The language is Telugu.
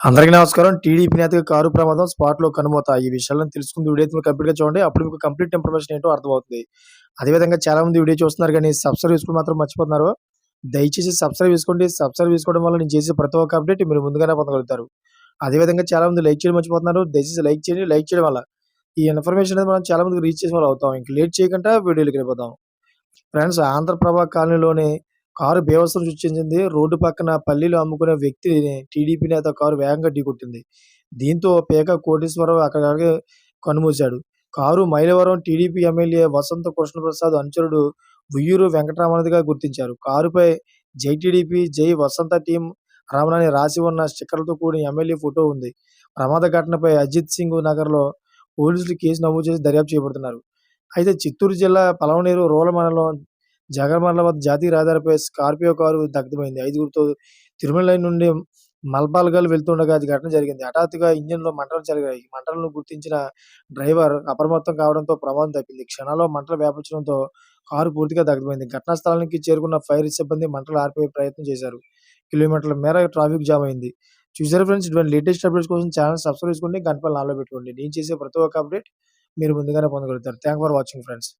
అందరికీ నమస్కారం. టీడీపీ నేతకి కారు ప్రమాదం స్పాట్‌లో కన్నుమూత. ఈ విషయాలను తెలుసుకుంది వీడియో అయితే మీరు కంప్లీట్‌గా చూడండి. అప్పుడు మీకు కంప్లీట్ ఇన్ఫర్మేషన్ ఏంటో అర్థమవుతుంది. అదేవిధంగా చాలామంది వీడియో చూస్తున్నారు గానీ సబ్స్క్రైబ్ చేసుకోవడం మాత్రం మర్చిపోతున్నారు. దయచేసి సబ్స్క్రైబ్ చేసుకోండి. సబ్స్క్రైబ్ చేసుకోవడం వల్ల నేను చేసే ప్రతి ఒక్క అప్డేట్ మీరు ముందుగానే పొందగలుగుతారు. అదేవిధంగా చాలామంది లైక్ చేయడం మర్చిపోతున్నారు. దయచేసి లైక్ చేయండి. లైక్ చేయడం వల్ల ఈ ఇన్ఫర్మేషన్ అనేది మనం చాలా మందికి రీచ్ చేసిన వాళ్ళం అవుతాం. ఇంక లేట్ చేయకుండా వీడియోలోకెళ్ళిపోదాం. ఫ్రెండ్స్, ఆంధ్రప్రభ కాలనీలోని కారు బీభత్సం సృష్టించింది. రోడ్డు పక్కన పల్లీలు అమ్ముకునే వ్యక్తిని టీడీపీ నేత కారు వేగంగా ఢీకొట్టింది. దీంతో పేక కోటేశ్వరరావు అక్కడికక్కడే కన్నుమూశాడు. కారు మైలవరం టీడీపీ ఎమ్మెల్యే వసంత కృష్ణప్రసాద్ అనుచరుడు ఉయ్యూరు వెంకటరామన్నదిగా గుర్తించారు. కారుపై జై టీడీపీ, జై వసంత టీం రమణ అని రాసి ఉన్న స్టిక్కర్లతో కూడిన ఎమ్మెల్యే ఫోటో ఉంది. ప్రమాద ఘటనపై అజిత్ సింగ్ నగర్‌లో పోలీసులు కేసు నమోదు చేసి దర్యాప్తు చేపడుతున్నారు. అయితే చిత్తూరు జిల్లా పలమనేరు రూరల్ మండలం జగర్మర్ల వద్ద జాతీయ రహదారిపై స్కార్పియో కారు దగ్ధమైంది. ఐదుగురితో తిరుమలై నుండి మల్పాల్గల్ వెళ్తుండగా ఈ ఘటన జరిగింది. హఠాత్తుగా ఇంజిన్‌లో మంటలు చెలగాయి. మంటలను గుర్తించిన డ్రైవర్ అప్రమత్తం కావడంతో ప్రమాదం తప్పింది. క్షణాల్లో మంటలు వ్యాపించడంతో కారు పూర్తిగా దగ్ధమైంది. ఘటనా స్థలానికి చేరుకున్న ఫైర్ సిబ్బంది మంటలు ఆర్పే ప్రయత్నం చేశారు. కిలోమీటర్ల మేర ట్రాఫిక్ జామ్ అయింది. చూసారా ఫ్రెండ్స్, ఇటువంటి లేటెస్ట్ అప్డేట్స్ కోసం ఛానెల్ సబ్స్క్రైబ్ చేసుకోండి. గంట పైన ఆన్‌లో పెట్టుకోండి. నేను చేసే ప్రతి ఒక్క అప్డేట్ మీరు ముందుగానే పొందగలుగుతారు. Thank for watching friends.